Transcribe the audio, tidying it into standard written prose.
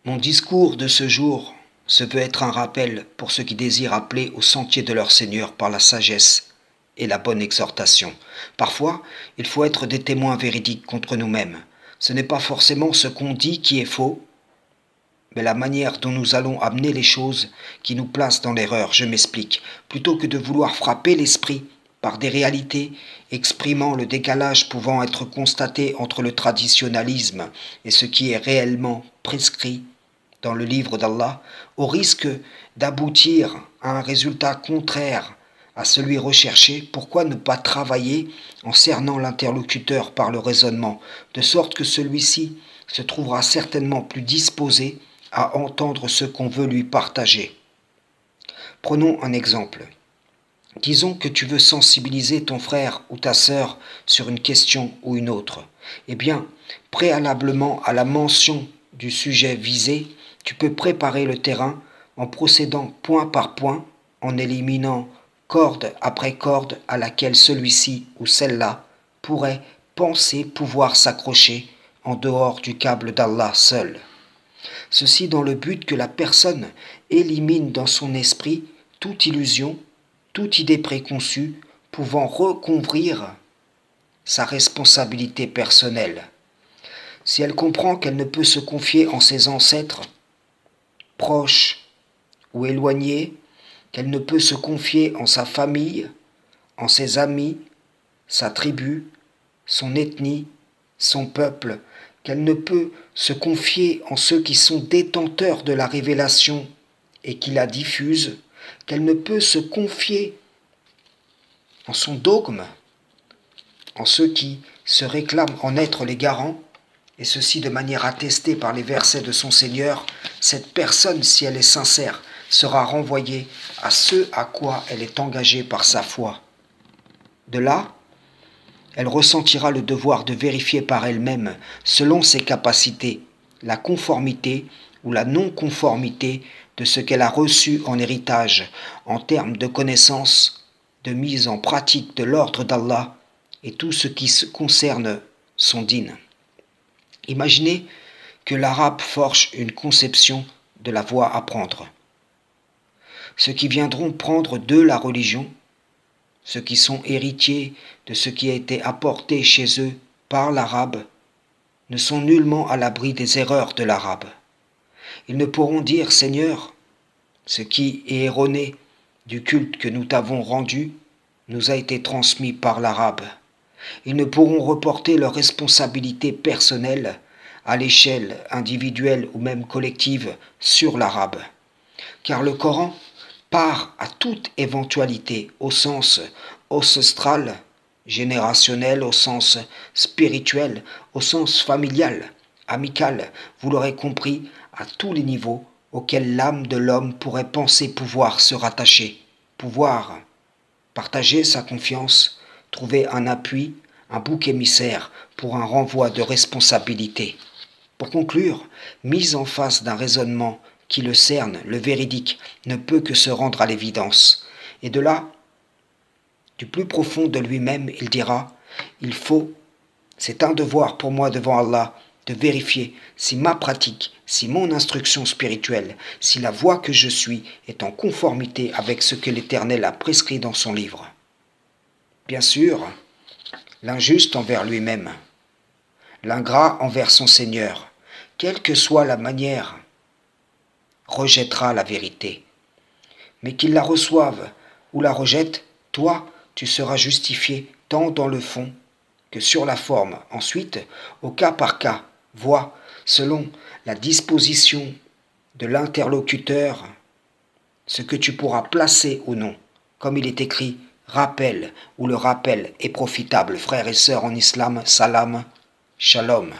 Mon discours de ce jour se veut être un rappel pour ceux qui désirent appeler au sentier de leur Seigneur par la sagesse et la bonne exhortation. Parfois, il faut être des témoins véridiques contre nous-mêmes. Ce n'est pas forcément ce qu'on dit qui est faux, mais la manière dont nous allons amener les choses qui nous place dans l'erreur. Je m'explique. Plutôt que de vouloir frapper l'esprit par des réalités exprimant le décalage pouvant être constaté entre le traditionnalisme et ce qui est réellement prescrit dans le livre d'Allah, au risque d'aboutir à un résultat contraire à celui recherché, pourquoi ne pas travailler en cernant l'interlocuteur par le raisonnement, de sorte que celui-ci se trouvera certainement plus disposé à entendre ce qu'on veut lui partager. Prenons un exemple. Disons que tu veux sensibiliser ton frère ou ta sœur sur une question ou une autre. Eh bien, préalablement à la mention du sujet visé, tu peux préparer le terrain en procédant point par point, en éliminant corde après corde à laquelle celui-ci ou celle-là pourrait penser pouvoir s'accrocher en dehors du câble d'Allah seul. Ceci dans le but que la personne élimine dans son esprit toute illusion, toute idée préconçue pouvant recouvrir sa responsabilité personnelle. Si elle comprend qu'elle ne peut se confier en ses ancêtres, proches ou éloignés, qu'elle ne peut se confier en sa famille, en ses amis, sa tribu, son ethnie, son peuple, qu'elle ne peut se confier en ceux qui sont détenteurs de la révélation et qui la diffusent, qu'elle ne peut se confier en son dogme, en ceux qui se réclament en être les garants, et ceci de manière attestée par les versets de son Seigneur, cette personne, si elle est sincère, sera renvoyée à ce à quoi elle est engagée par sa foi. De là, elle ressentira le devoir de vérifier par elle-même, selon ses capacités, la conformité ou la non-conformité de ce qu'elle a reçu en héritage en termes de connaissance, de mise en pratique de l'ordre d'Allah et tout ce qui concerne son dîn. Imaginez que l'arabe forge une conception de la voie à prendre. Ceux qui viendront prendre de la religion, ceux qui sont héritiers de ce qui a été apporté chez eux par l'arabe, ne sont nullement à l'abri des erreurs de l'arabe. Ils ne pourront dire, Seigneur, ce qui est erroné du culte que nous t'avons rendu nous a été transmis par l'arabe. Ils ne pourront reporter leur responsabilité personnelle à l'échelle individuelle ou même collective sur l'arabe. Car le Coran part à toute éventualité au sens ancestral, générationnel, au sens spirituel, au sens familial, amical, vous l'aurez compris, à tous les niveaux auxquels l'âme de l'homme pourrait penser pouvoir se rattacher, pouvoir partager sa confiance, trouver un appui, un bouc émissaire pour un renvoi de responsabilité. Pour conclure, mise en face d'un raisonnement qui le cerne, le véridique, ne peut que se rendre à l'évidence. Et de là, du plus profond de lui-même, il dira, c'est un devoir pour moi devant Allah, de vérifier si ma pratique, si mon instruction spirituelle, si la voie que je suis est en conformité avec ce que l'Éternel a prescrit dans son livre. Bien sûr, l'injuste envers lui-même, l'ingrat envers son Seigneur, quelle que soit la manière, rejettera la vérité. Mais qu'il la reçoive ou la rejette, toi, tu seras justifié tant dans le fond que sur la forme. Ensuite, au cas par cas, vois, selon la disposition de l'interlocuteur, ce que tu pourras placer ou non. Comme il est écrit, rappel, ou le rappel est profitable. Frères et sœurs en islam, salam, shalom.